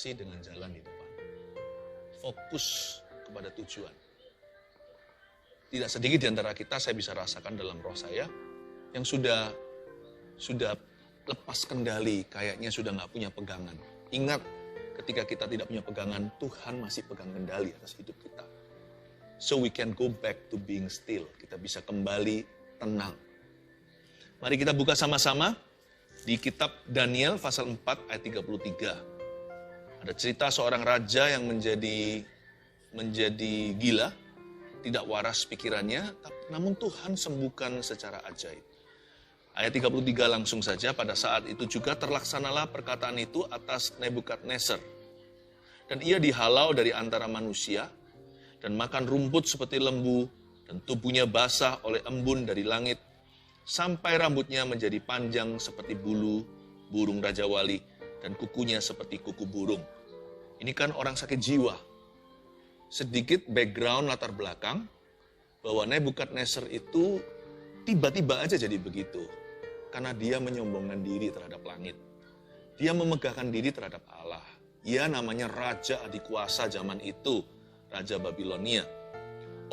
dengan jalan di depan. Fokus kepada tujuan. Tidak sedikit di antara kita, saya bisa rasakan dalam roh saya, yang sudah lepas kendali, kayaknya sudah nggak punya pegangan. Ingat, ketika kita tidak punya pegangan, Tuhan masih pegang kendali atas hidup kita. So we can go back to being still. Kita bisa kembali tenang. Mari kita buka sama-sama di kitab Daniel pasal 4 ayat 33. Ada cerita seorang raja yang menjadi gila, tidak waras pikirannya, namun Tuhan sembuhkan secara ajaib. Ayat 33 langsung saja, pada saat itu juga terlaksanalah perkataan itu atas Nebukadnezar. Dan ia dihalau dari antara manusia, dan makan rumput seperti lembu, dan tubuhnya basah oleh embun dari langit, sampai rambutnya menjadi panjang seperti bulu burung Raja Wali, dan kukunya seperti kuku burung. Ini kan orang sakit jiwa. Sedikit background latar belakang, bahwa Nebukadnezar itu tiba-tiba aja jadi begitu. Karena dia menyombongkan diri terhadap langit. Dia memegahkan diri terhadap Allah. Ia namanya Raja Adikuasa zaman itu, Raja Babilonia.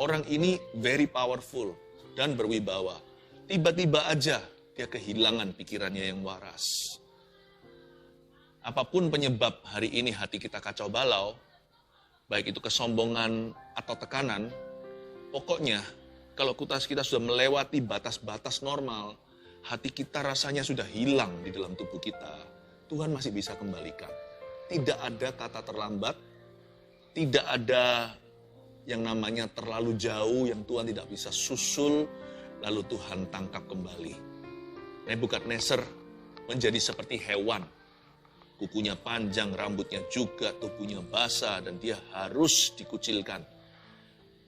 Orang ini very powerful dan berwibawa. Tiba-tiba aja dia kehilangan pikirannya yang waras. Apapun penyebab hari ini hati kita kacau balau, baik itu kesombongan atau tekanan, pokoknya kalau kita sudah melewati batas-batas normal, hati kita rasanya sudah hilang di dalam tubuh kita, Tuhan masih bisa kembalikan. Tidak ada kata terlambat, tidak ada yang namanya terlalu jauh yang Tuhan tidak bisa susul, lalu Tuhan tangkap kembali. Nebukadnezar menjadi seperti hewan. Kukunya panjang, rambutnya juga, tubuhnya basah, dan dia harus dikucilkan.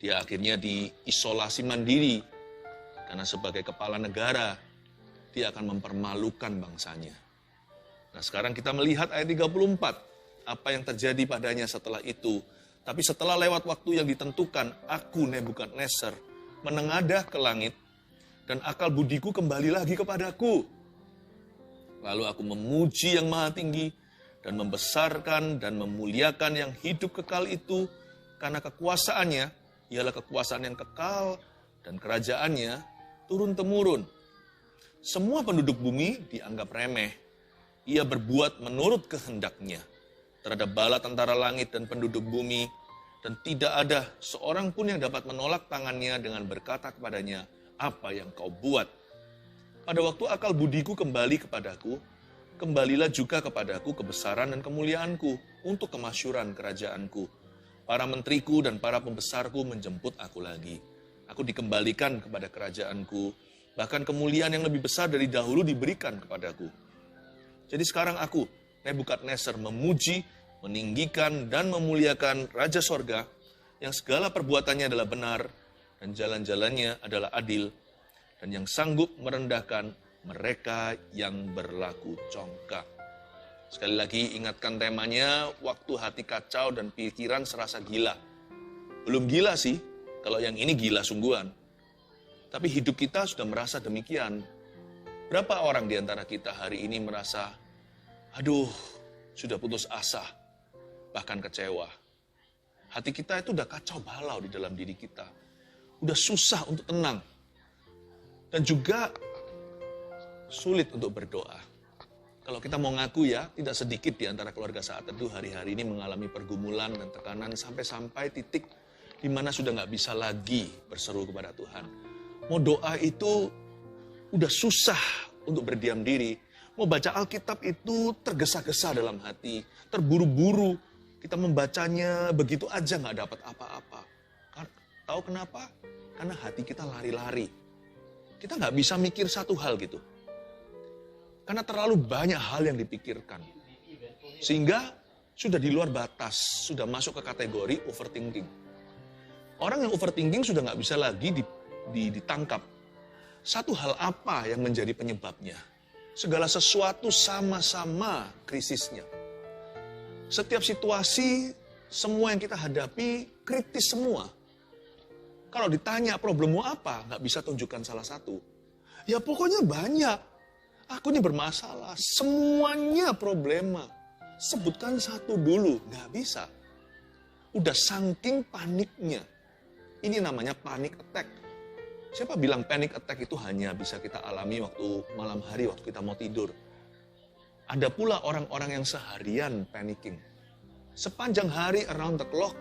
Dia akhirnya diisolasi mandiri, karena sebagai kepala negara, dia akan mempermalukan bangsanya. Nah sekarang kita melihat ayat 34, apa yang terjadi padanya setelah itu. Tapi setelah lewat waktu yang ditentukan, aku Nebukadnezar menengadah ke langit, dan akal budiku kembali lagi kepadaku. Lalu aku memuji yang maha tinggi, dan membesarkan dan memuliakan yang hidup kekal itu, karena kekuasaannya ialah kekuasaan yang kekal, dan kerajaannya turun-temurun. Semua penduduk bumi dianggap remeh. Ia berbuat menurut kehendaknya terhadap bala tentara langit dan penduduk bumi, dan tidak ada seorang pun yang dapat menolak tangannya dengan berkata kepadanya, apa yang kau buat? Pada waktu akal budiku kembali kepadaku, kembalilah juga kepadaku kebesaran dan kemuliaanku untuk kemasyuran kerajaanku. Para menteriku dan para pembesarku menjemput aku lagi. Aku dikembalikan kepada kerajaanku, bahkan kemuliaan yang lebih besar dari dahulu diberikan kepadaku. Jadi sekarang aku, Nebukadnezar, memuji, meninggikan, dan memuliakan Raja Sorga, yang segala perbuatannya adalah benar, dan jalan-jalannya adalah adil, dan yang sanggup merendahkan mereka yang berlaku congkak. Sekali lagi ingatkan temanya, waktu hati kacau dan pikiran serasa gila. Belum gila sih, kalau yang ini gila sungguhan. Tapi hidup kita sudah merasa demikian. Berapa orang di antara kita hari ini merasa, aduh, sudah putus asa, bahkan kecewa. Hati kita itu udah kacau balau di dalam diri kita. Udah susah untuk tenang. Dan juga sulit untuk berdoa. Kalau kita mau ngaku ya, tidak sedikit di antara keluarga Saat Teduh hari-hari ini mengalami pergumulan dan tekanan sampai titik di mana sudah nggak bisa lagi berseru kepada Tuhan. Mau doa itu udah susah untuk berdiam diri. Mau baca Alkitab itu tergesa-gesa dalam hati, terburu-buru. Kita membacanya begitu aja nggak dapat apa-apa. Tahu kenapa? Karena hati kita lari-lari. Kita nggak bisa mikir satu hal gitu. Karena terlalu banyak hal yang dipikirkan. Sehingga sudah di luar batas, sudah masuk ke kategori overthinking. Orang yang overthinking sudah nggak bisa lagi ditangkap. Satu hal apa yang menjadi penyebabnya? Segala sesuatu sama-sama krisisnya. Setiap situasi, semua yang kita hadapi kritis semua. Kalau ditanya problemmu apa, nggak bisa tunjukkan salah satu. Ya pokoknya banyak. Aku ini bermasalah, semuanya problema. Sebutkan satu dulu, nggak bisa. Udah saking paniknya. Ini namanya panic attack. Siapa bilang panic attack itu hanya bisa kita alami waktu malam hari, waktu kita mau tidur. Ada pula orang-orang yang seharian panicking. Sepanjang hari around the clock,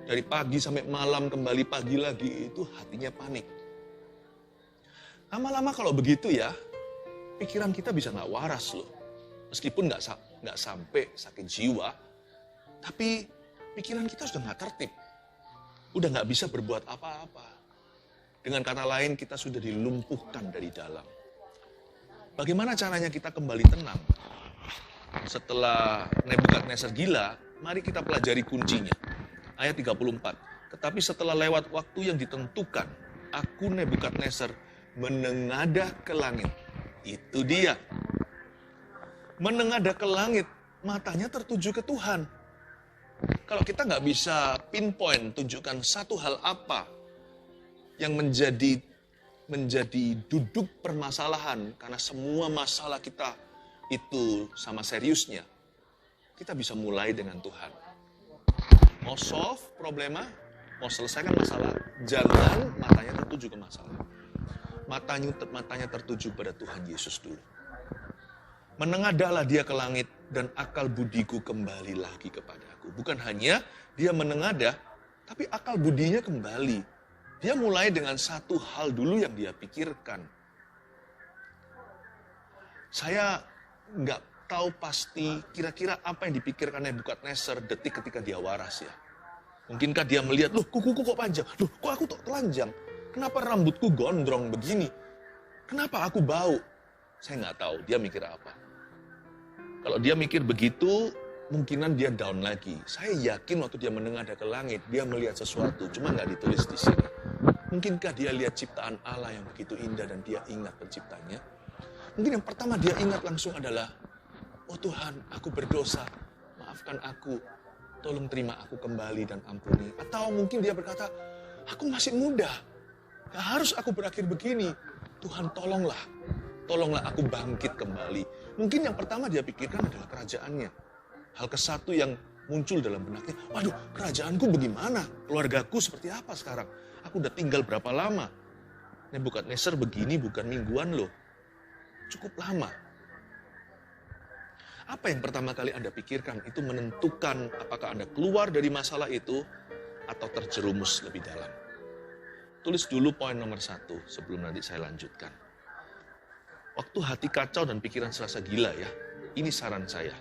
dari pagi sampai malam, kembali pagi lagi, itu hatinya panik. Lama-lama kalau begitu ya, pikiran kita bisa nggak waras loh. Meskipun nggak sampai sakit jiwa, tapi pikiran kita sudah nggak tertib. Udah nggak bisa berbuat apa-apa. Dengan kata lain, kita sudah dilumpuhkan dari dalam. Bagaimana caranya kita kembali tenang? Setelah Nebukadnezar gila, mari kita pelajari kuncinya. Ayat 34. Tetapi setelah lewat waktu yang ditentukan, aku Nebukadnezar menengadah ke langit. Itu dia. Menengadah ke langit, matanya tertuju ke Tuhan. Kalau kita nggak bisa pinpoint, tunjukkan satu hal apa yang menjadi duduk permasalahan, karena semua masalah kita itu sama seriusnya, kita bisa mulai dengan Tuhan. Mau solve problema, mau selesaikan masalah, jangan matanya tertuju ke masalah. Matanya tertuju pada Tuhan Yesus dulu. Menengadahlah dia ke langit dan akal budiku kembali lagi kepadaku. Bukan hanya dia menengadah, tapi akal budinya kembali. Dia mulai dengan satu hal dulu yang dia pikirkan. Saya nggak tahu pasti kira-kira apa yang dipikirkan Nebukadnezar detik ketika dia waras ya. Mungkinkah dia melihat, loh kukuku kok panjang? Loh kok aku tak telanjang? Kenapa rambutku gondrong begini? Kenapa aku bau? Saya nggak tahu dia mikir apa. Kalau dia mikir begitu, mungkinan dia down lagi. Saya yakin waktu dia menengadah ke langit, dia melihat sesuatu, cuma nggak ditulis di sini. Mungkinkah dia lihat ciptaan Allah yang begitu indah dan dia ingat penciptanya? Mungkin yang pertama dia ingat langsung adalah, oh Tuhan, aku berdosa, maafkan aku, tolong terima aku kembali dan ampuni. Atau mungkin dia berkata, aku masih muda, gak harus aku berakhir begini. Tuhan tolonglah aku bangkit kembali. Mungkin yang pertama dia pikirkan adalah kerajaannya. Hal kesatu yang muncul dalam benaknya, waduh kerajaanku bagaimana? Keluargaku seperti apa sekarang? Aku udah tinggal berapa lama? Nebukadnezar begini bukan mingguan loh. Cukup lama. Apa yang pertama kali Anda pikirkan itu menentukan apakah Anda keluar dari masalah itu atau terjerumus lebih dalam. Tulis dulu poin nomor 1 sebelum nanti saya lanjutkan. Waktu hati kacau dan pikiran serasa gila ya, ini saran saya.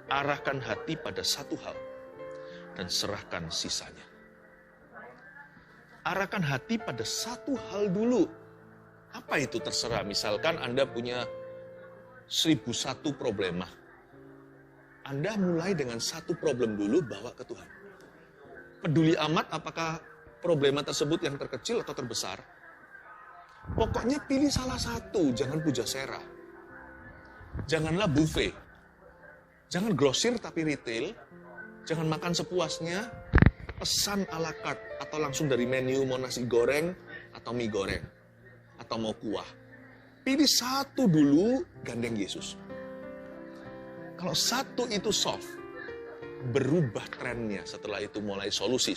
Arahkan hati pada satu hal dan serahkan sisanya. Arahkan hati pada satu hal dulu. Apa itu terserah, misalkan Anda punya 1001 problema. Anda mulai dengan satu problem dulu, bawa ke Tuhan. Peduli amat apakah problema tersebut yang terkecil atau terbesar. Pokoknya pilih salah satu, jangan pujasera. Janganlah buffet. Jangan grosir tapi retail. Jangan makan sepuasnya, pesan ala carte atau langsung dari menu mau nasi goreng atau mie goreng. Atau mau kuah. Pilih satu dulu, gandeng Yesus. Kalau satu itu soft, berubah trennya. Setelah itu mulai solusi.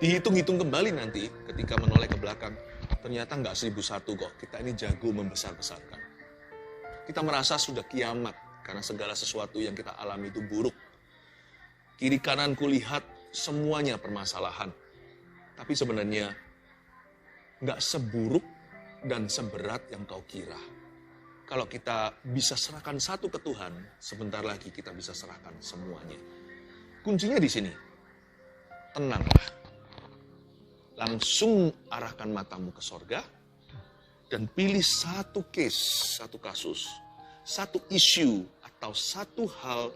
Dihitung-hitung kembali nanti ketika menoleh ke belakang. Ternyata nggak 1001 kok. Kita ini jago membesar-besarkan. Kita merasa sudah kiamat karena segala sesuatu yang kita alami itu buruk. Kiri kanan kulihat semuanya permasalahan. Tapi sebenarnya nggak seburuk dan seberat yang kau kira. Kalau kita bisa serahkan satu ke Tuhan, sebentar lagi kita bisa serahkan semuanya. Kuncinya di sini. Tenanglah. Langsung arahkan matamu ke sorga dan pilih satu case, satu kasus, satu isu atau satu hal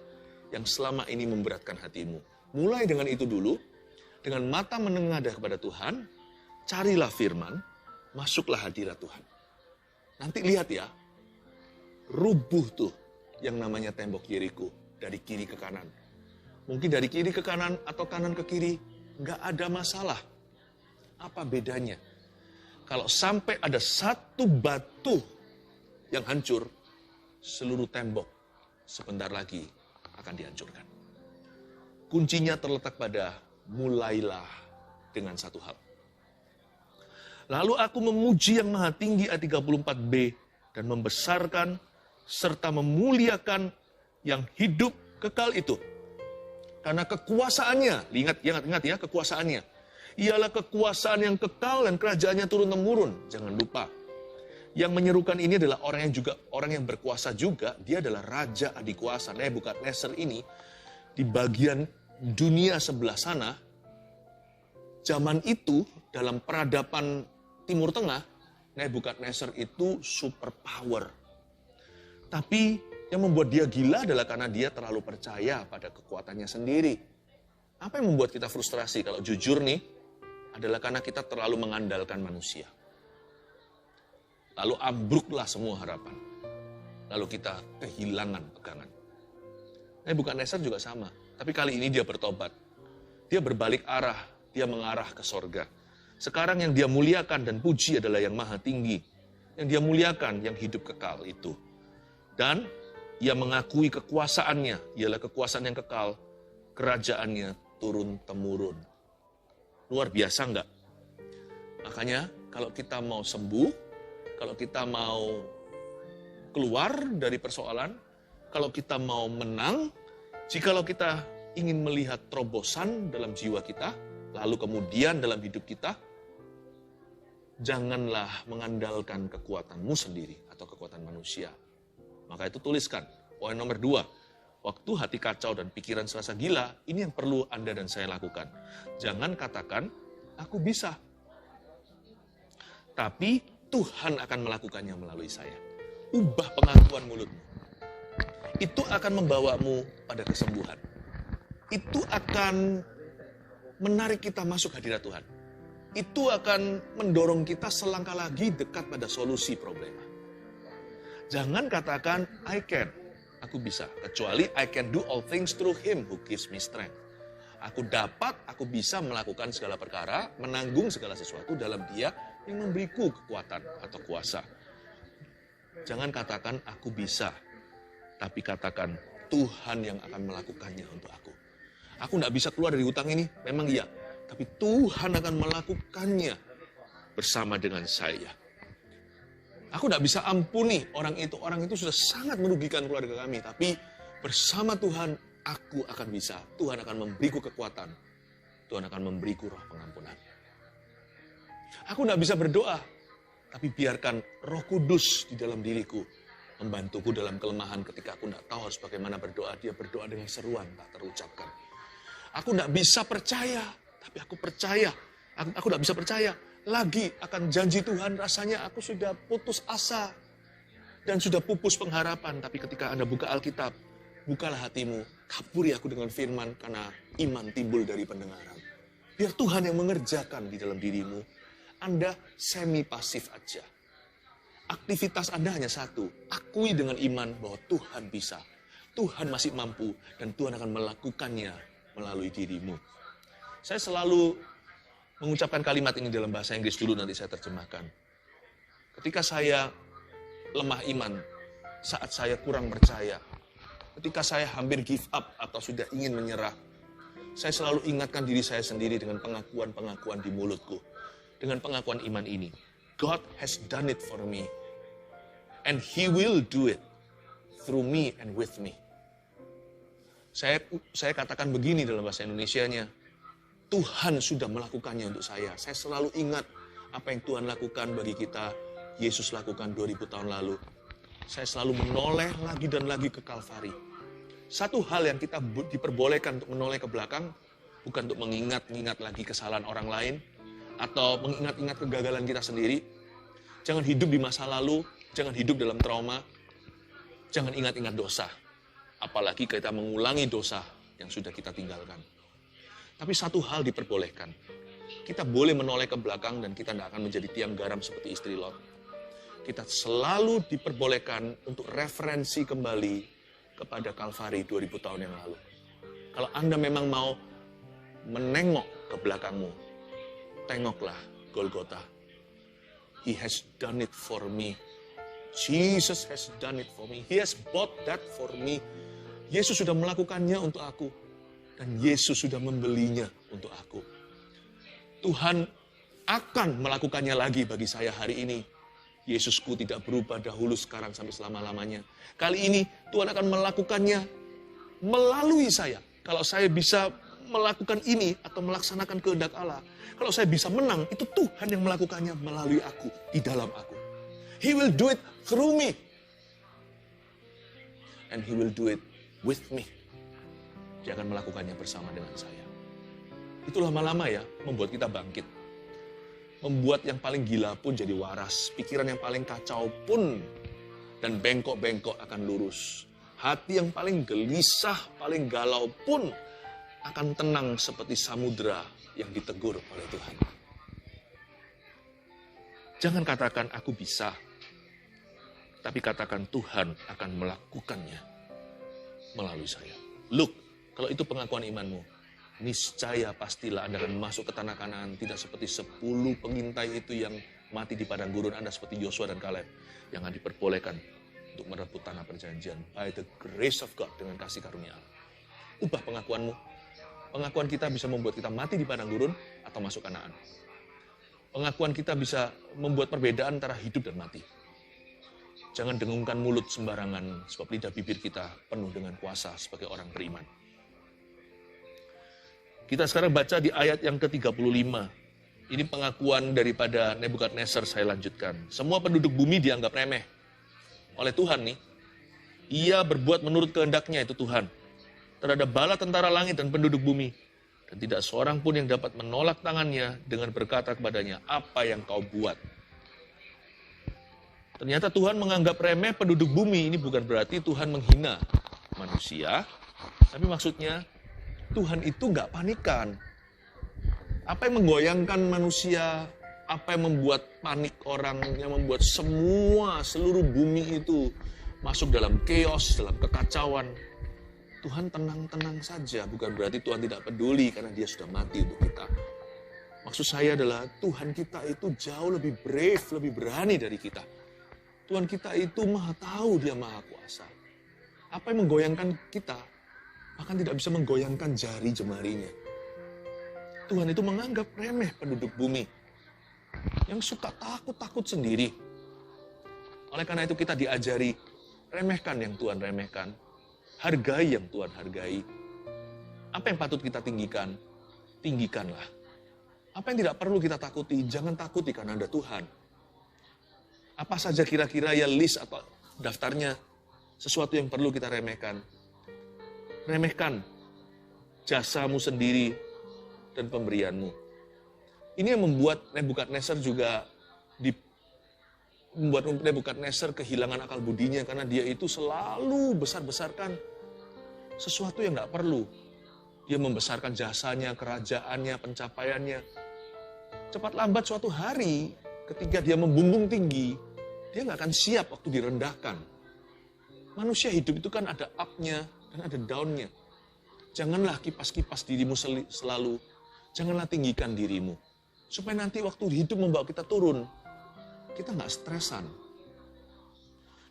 yang selama ini memberatkan hatimu. Mulai dengan itu dulu, dengan mata menengadah kepada Tuhan, carilah firman, masuklah hadirat Tuhan. Nanti lihat ya, rubuh tuh yang namanya tembok Yeriko dari kiri ke kanan. Mungkin dari kiri ke kanan atau kanan ke kiri, nggak ada masalah. Apa bedanya? Kalau sampai ada satu batu yang hancur, seluruh tembok, sebentar lagi akan dihancurkan. Kuncinya terletak pada mulailah dengan satu hal. Lalu aku memuji yang maha tinggi ayat 34b dan membesarkan serta memuliakan yang hidup kekal itu. Karena kekuasaannya, ingat ya kekuasaannya. Ialah kekuasaan yang kekal dan kerajaannya turun-temurun. Jangan lupa. Yang menyerukan ini adalah orang yang berkuasa juga. Dia adalah raja adikuasa. Nebukadnezar ini di bagian dunia sebelah sana, zaman itu dalam peradaban Timur Tengah, Nebukadnezar itu superpower. Tapi yang membuat dia gila adalah karena dia terlalu percaya pada kekuatannya sendiri. Apa yang membuat kita frustrasi kalau jujur nih, adalah karena kita terlalu mengandalkan manusia. Lalu ambruklah semua harapan. Lalu kita kehilangan pegangan. Nebukadnezar juga sama. Tapi kali ini dia bertobat. Dia berbalik arah. Dia mengarah ke sorga. Sekarang yang dia muliakan dan puji adalah yang maha tinggi. Yang dia muliakan yang hidup kekal itu. Dan ia mengakui kekuasaannya. Ialah kekuasaan yang kekal. Kerajaannya turun-temurun. Luar biasa enggak? Makanya kalau kita mau sembuh, kalau kita mau keluar dari persoalan, kalau kita mau menang, jikalau kita ingin melihat terobosan dalam jiwa kita, lalu kemudian dalam hidup kita, janganlah mengandalkan kekuatanmu sendiri atau kekuatan manusia. Maka itu tuliskan. Poin nomor 2, waktu hati kacau dan pikiran serasa gila, ini yang perlu Anda dan saya lakukan. Jangan katakan, aku bisa. Tapi Tuhan akan melakukannya melalui saya. Ubah pengakuan mulutmu. Itu akan membawamu pada kesembuhan. Itu akan menarik kita masuk hadirat Tuhan. Itu akan mendorong kita selangkah lagi dekat pada solusi problema. Jangan katakan, I can, aku bisa. Kecuali I can do all things through Him who gives me strength. Aku dapat, aku bisa melakukan segala perkara, menanggung segala sesuatu dalam Dia yang memberiku kekuatan atau kuasa. Jangan katakan aku bisa, tapi katakan Tuhan yang akan melakukannya untuk aku. Aku tidak bisa keluar dari hutang ini, memang iya. Tapi Tuhan akan melakukannya bersama dengan saya. Aku tidak bisa ampuni orang itu sudah sangat merugikan keluarga kami. Tapi bersama Tuhan, aku akan bisa. Tuhan akan memberiku kekuatan. Tuhan akan memberiku roh pengampunan. Aku tidak bisa berdoa, tapi biarkan Roh Kudus di dalam diriku membantuku dalam kelemahan ketika aku tidak tahu harus bagaimana berdoa. Dia berdoa dengan seruan tak terucapkan. Aku tidak bisa percaya, tapi aku percaya. Aku tidak bisa percaya lagi akan janji Tuhan. Rasanya aku sudah putus asa dan sudah pupus pengharapan. Tapi ketika Anda buka Alkitab, bukalah hatimu, taburi aku dengan firman, karena iman timbul dari pendengaran. Biar Tuhan yang mengerjakan di dalam dirimu. Anda semi pasif aja. Aktivitas Anda hanya satu. Akui dengan iman bahwa Tuhan bisa. Tuhan masih mampu dan Tuhan akan melakukannya melalui dirimu. Saya selalu mengucapkan kalimat ini dalam bahasa Inggris dulu, nanti saya terjemahkan. Ketika saya lemah iman, saat saya kurang percaya, ketika saya hampir give up atau sudah ingin menyerah, saya selalu ingatkan diri saya sendiri dengan pengakuan-pengakuan di mulutku. Dengan pengakuan iman ini. God has done it for me. And He will do it through me and with me. Saya katakan begini dalam bahasa Indonesianya. Tuhan sudah melakukannya untuk saya. Saya selalu ingat apa yang Tuhan lakukan bagi kita. Yesus lakukan 2000 tahun lalu. Saya selalu menoleh lagi dan lagi ke Kalvari. Satu hal yang kita diperbolehkan untuk menoleh ke belakang, bukan untuk mengingat-ingat lagi kesalahan orang lain, atau mengingat-ingat kegagalan kita sendiri. Jangan hidup di masa lalu, jangan hidup dalam trauma, jangan ingat-ingat dosa. Apalagi kita mengulangi dosa yang sudah kita tinggalkan. Tapi satu hal diperbolehkan. Kita boleh menoleh ke belakang dan kita tidak akan menjadi tiang garam seperti istri Lot. Kita selalu diperbolehkan untuk referensi kembali kepada Kalvari 2000 tahun yang lalu. Kalau Anda memang mau menengok ke belakangmu, tengoklah Golgota. He has done it for me. Jesus has done it for me. He has bought that for me. Yesus sudah melakukannya untuk aku. Dan Yesus sudah membelinya untuk aku. Tuhan akan melakukannya lagi bagi saya hari ini. Yesusku tidak berubah dahulu, sekarang, sampai selama-lamanya. Kali ini Tuhan akan melakukannya melalui saya. Kalau saya bisa melakukan ini atau melaksanakan kehendak Allah. Kalau saya bisa menang, itu Tuhan yang melakukannya melalui aku, di dalam aku. He will do it through me. And He will do it with me. Dia akan melakukannya bersama dengan saya. Itu lama-lama ya, membuat kita bangkit. Membuat yang paling gila pun jadi waras. Pikiran yang paling kacau pun dan bengkok-bengkok akan lurus. Hati yang paling gelisah, paling galau pun akan tenang seperti samudera yang ditegur oleh Tuhan. Jangan katakan aku bisa, tapi katakan Tuhan akan melakukannya melalui saya. Look, kalau itu pengakuan imanmu, niscaya pastilah Anda akan masuk ke tanah Kanaan, tidak seperti 10 pengintai itu yang mati di padang gurun. Anda seperti Yosua dan Kaleb yang diperbolehkan untuk merebut tanah perjanjian by the grace of God, dengan kasih karunia Allah. Ubah pengakuanmu. Pengakuan kita bisa membuat kita mati di padang gurun atau masuk Kanaan. Pengakuan kita bisa membuat perbedaan antara hidup dan mati. Jangan dengungkan mulut sembarangan, sebab lidah bibir kita penuh dengan kuasa sebagai orang beriman. Kita sekarang baca di ayat yang ke-35. Ini pengakuan daripada Nebukadnezar, saya lanjutkan. Semua penduduk bumi dianggap remeh oleh Tuhan nih. Ia berbuat menurut kehendaknya, itu Tuhan, terhadap bala tentara langit dan penduduk bumi. Dan tidak seorang pun yang dapat menolak tangannya dengan berkata kepadanya, apa yang kau buat? Ternyata Tuhan menganggap remeh penduduk bumi. Ini bukan berarti Tuhan menghina manusia, tapi maksudnya Tuhan itu nggak panikan. Apa yang menggoyangkan manusia, apa yang membuat panik orang, yang membuat seluruh bumi itu masuk dalam chaos, dalam kekacauan. Tuhan tenang-tenang saja, bukan berarti Tuhan tidak peduli karena Dia sudah mati untuk kita. Maksud saya adalah Tuhan kita itu jauh lebih brave, lebih berani dari kita. Tuhan kita itu maha tahu, Dia maha kuasa. Apa yang menggoyangkan kita, bahkan tidak bisa menggoyangkan jari jemarinya. Tuhan itu menganggap remeh penduduk bumi yang suka takut-takut sendiri. Oleh karena itu kita diajari, remehkan yang Tuhan remehkan, hargai yang Tuhan hargai. Apa yang patut kita tinggikan, tinggikanlah. Apa yang tidak perlu kita takuti, jangan takuti karena ada Tuhan. Apa saja kira-kira ya list atau daftarnya sesuatu yang perlu kita remehkan. Remehkan jasamu sendiri dan pemberianmu. Ini yang membuat Nebukadnezar juga membuat Nebukadnezar kehilangan akal budinya karena dia itu selalu besar-besarkan sesuatu yang nggak perlu. Dia membesarkan jasanya, kerajaannya, pencapaiannya. Cepat lambat suatu hari ketika dia membumbung tinggi, dia nggak akan siap waktu direndahkan. Manusia hidup itu kan ada up-nya dan ada down-nya. Janganlah kipas-kipas dirimu selalu. Janganlah tinggikan dirimu. Supaya nanti waktu hidup membawa kita turun, kita nggak stresan.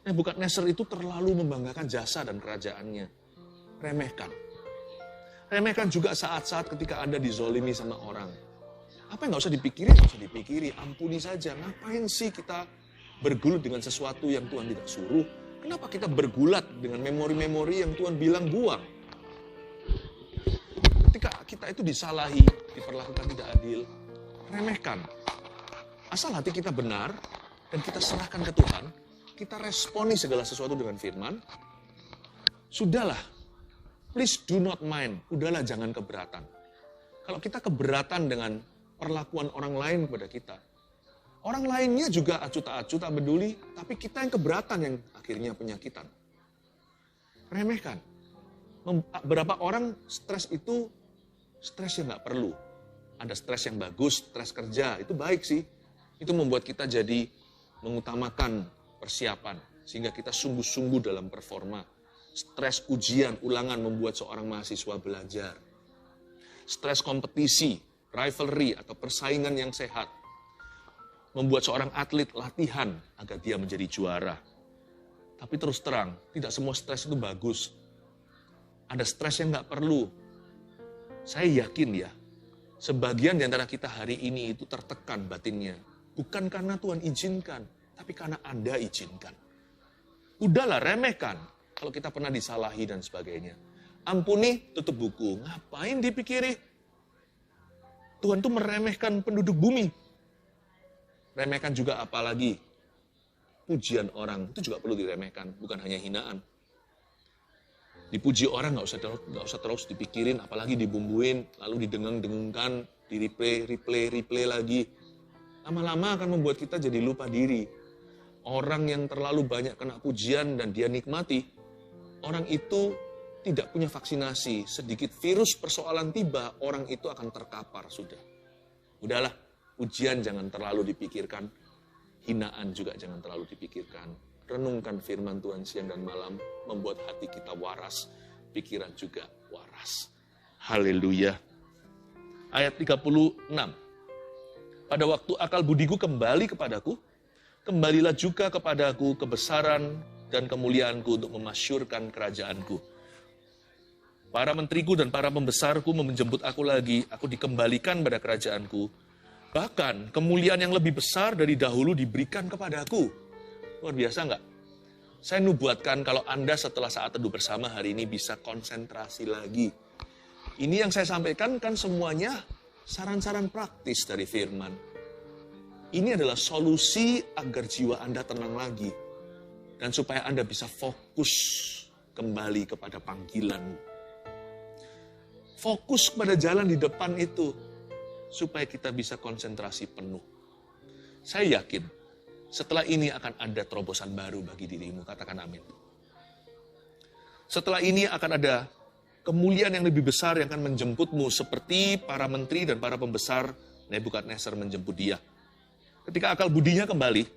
Nebukadnezar itu terlalu membanggakan jasa dan kerajaannya. Remehkan. Remehkan juga saat-saat ketika Anda dizolimi sama orang. Apa yang nggak usah dipikirin? Nggak usah dipikiri. Ampuni saja. Ngapain sih kita bergulut dengan sesuatu yang Tuhan tidak suruh? Kenapa kita bergulat dengan memori-memori yang Tuhan bilang buang? Ketika kita itu disalahi, diperlakukan tidak adil, remehkan. Asal hati kita benar dan kita serahkan ke Tuhan, kita responi segala sesuatu dengan firman, sudahlah, please do not mind, udahlah jangan keberatan. Kalau kita keberatan dengan perlakuan orang lain kepada kita, orang lainnya juga acuh tak acuh, tak peduli, tapi kita yang keberatan yang akhirnya penyakitan. Remehkan. Berapa orang stres itu stres yang nggak perlu. Ada stres yang bagus, stres kerja, itu baik sih. Itu membuat kita jadi mengutamakan persiapan, sehingga kita sungguh-sungguh dalam performa. Stres ujian, ulangan membuat seorang mahasiswa belajar. Stres kompetisi, rivalry atau persaingan yang sehat, membuat seorang atlet latihan agar dia menjadi juara. Tapi terus terang, tidak semua stres itu bagus. Ada stres yang nggak perlu. Saya yakin ya, sebagian di antara kita hari ini itu tertekan batinnya. Bukan karena Tuhan izinkan, tapi karena Anda izinkan. Udahlah, remehkan. Kalau kita pernah disalahi dan sebagainya. Ampuni, tutup buku. Ngapain dipikiri? Tuhan tuh meremehkan penduduk bumi. Remehkan juga apalagi pujian orang. Itu juga perlu diremehkan, bukan hanya hinaan. Dipuji orang nggak usah terus dipikirin, apalagi dibumbuin, lalu didengung-dengungkan, di replay lagi. Lama-lama akan membuat kita jadi lupa diri. Orang yang terlalu banyak kena pujian dan dia nikmati, orang itu tidak punya vaksinasi. Sedikit virus persoalan tiba, orang itu akan terkapar sudah. Udahlah, pujian jangan terlalu dipikirkan. Hinaan juga jangan terlalu dipikirkan. Renungkan firman Tuhan siang dan malam, membuat hati kita waras, pikiran juga waras. Haleluya. Ayat 36. Pada waktu akal budiku kembali kepadaku, kembalilah juga kepadaku kebesaran dan kemuliaanku untuk memasyurkan kerajaanku. Para menteriku dan para pembesarku menjemput aku lagi, aku dikembalikan pada kerajaanku. Bahkan kemuliaan yang lebih besar dari dahulu diberikan kepadaku. Luar biasa nggak? Saya nubuatkan kalau Anda setelah saat teduh bersama hari ini bisa konsentrasi lagi. Ini yang saya sampaikan kan semuanya saran-saran praktis dari firman. Ini adalah solusi agar jiwa Anda tenang lagi. Dan supaya Anda bisa fokus kembali kepada panggilan. Fokus pada jalan di depan itu, supaya kita bisa konsentrasi penuh. Saya yakin, setelah ini akan ada terobosan baru bagi dirimu, katakan amin. Setelah ini akan ada kemuliaan yang lebih besar yang akan menjemputmu, seperti para menteri dan para pembesar Nebukadnezar menjemput dia. Ketika akal budinya kembali,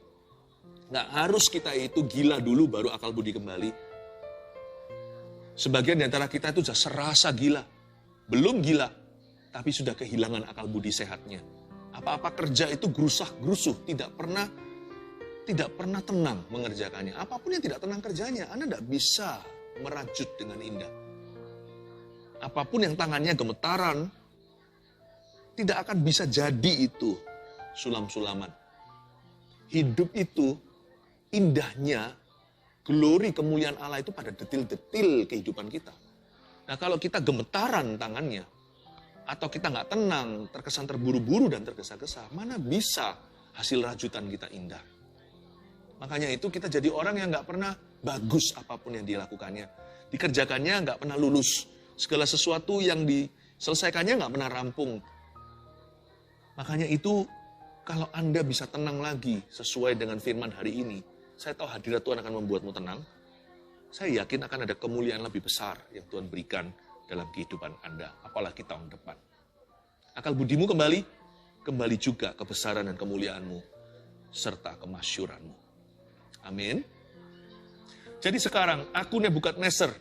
nggak harus kita itu gila dulu baru akal budi kembali. Sebagian di antara kita itu sudah serasa gila. Belum gila, tapi sudah kehilangan akal budi sehatnya. Apa-apa kerja itu gerusah-gerusuh, tidak pernah tenang mengerjakannya. Apapun yang tidak tenang kerjanya, Anda tidak bisa merajut dengan indah. Apapun yang tangannya gemetaran, tidak akan bisa jadi itu sulam-sulaman. Hidup itu, indahnya, glori kemuliaan Allah itu pada detil-detil kehidupan kita. Nah kalau kita gemetaran tangannya, atau kita nggak tenang, terkesan terburu-buru dan tergesa-gesa, mana bisa hasil rajutan kita indah. Makanya itu kita jadi orang yang nggak pernah bagus apapun yang dilakukannya. Dikerjakannya nggak pernah lulus. Segala sesuatu yang diselesaikannya nggak pernah rampung. Makanya itu kalau Anda bisa tenang lagi sesuai dengan firman hari ini, saya tahu hadirat Tuhan akan membuatmu tenang. Saya yakin akan ada kemuliaan lebih besar yang Tuhan berikan dalam kehidupan Anda, apalagi tahun depan. Akal budimu kembali juga kebesaran dan kemuliaanmu, serta kemasyuranmu. Amin. Jadi sekarang, aku Nebukadnezar,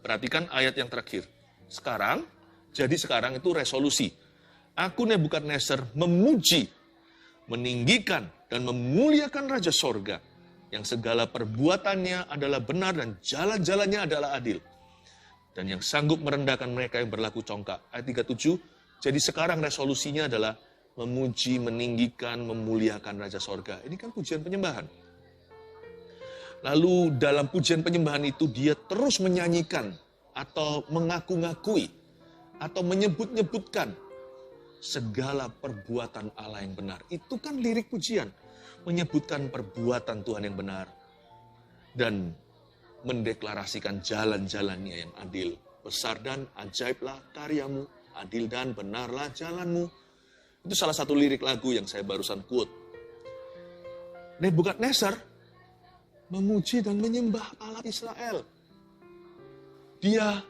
perhatikan ayat yang terakhir. Sekarang itu resolusi. Aku Nebukadnezar memuji, meninggikan, dan memuliakan Raja Sorga, yang segala perbuatannya adalah benar dan jalan-jalannya adalah adil. Dan yang sanggup merendahkan mereka yang berlaku congkak. Ayat 37, jadi sekarang resolusinya adalah memuji, meninggikan, memuliakan Raja Sorga. Ini kan pujian penyembahan. Lalu dalam pujian penyembahan itu dia terus menyanyikan atau mengaku-ngakui atau menyebut-nyebutkan segala perbuatan Allah yang benar. Itu kan lirik pujian. Menyebutkan perbuatan Tuhan yang benar. Dan mendeklarasikan jalan-jalannya yang adil. Besar dan ajaiblah karyamu, adil dan benarlah jalanmu. Itu salah satu lirik lagu yang saya barusan quote. Nebukadnezar memuji dan menyembah Allah Israel. Dia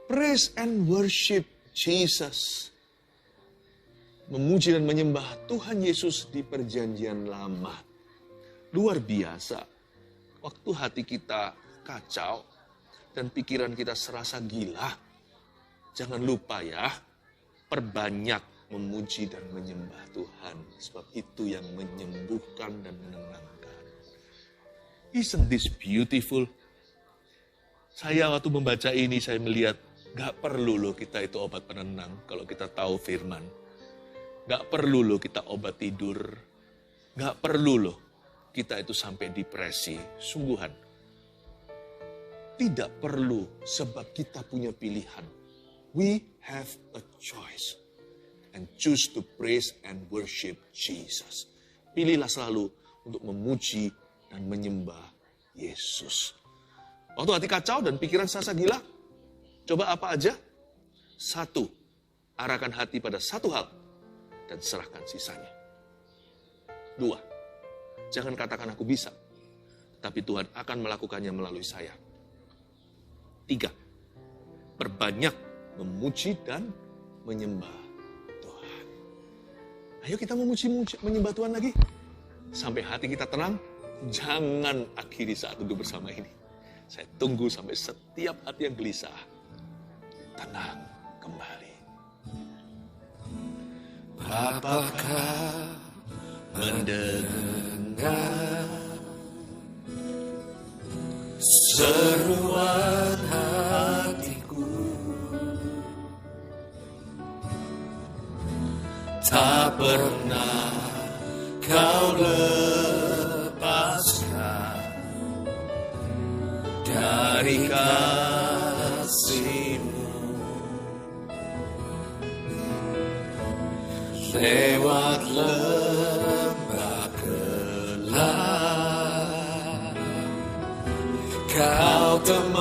praise and worship Jesus. Memuji dan menyembah Tuhan Yesus di perjanjian lama. Luar biasa. Waktu hati kita kacau dan pikiran kita serasa gila, jangan lupa ya, perbanyak memuji dan menyembah Tuhan. Sebab itu yang menyembuhkan dan menenangkan. Isn't this beautiful? Saya waktu membaca ini, saya melihat, gak perlu loh kita itu obat penenang kalau kita tahu firman. Gak perlu loh kita obat tidur. Gak perlu loh kita itu sampai depresi. Sungguhan. Tidak perlu sebab kita punya pilihan. We have a choice. And choose to praise and worship Jesus. Pilihlah selalu untuk memuji dan menyembah Yesus. Waktu hati kacau dan pikiran serasa gila, coba apa aja? 1, arahkan hati pada satu hal dan serahkan sisanya. 2, jangan katakan aku bisa, tapi Tuhan akan melakukannya melalui saya. 3, perbanyak memuji dan menyembah Tuhan. Ayo kita memuji, menyembah Tuhan lagi. Sampai hati kita tenang, jangan akhiri saat duduk bersama ini. Saya tunggu sampai setiap hati yang gelisah tenang kembali. Apakah mendengar seruan hatiku? Tak pernah kau lepaskan dari kasih-Mu. Lewat lembah gelap, Kau temani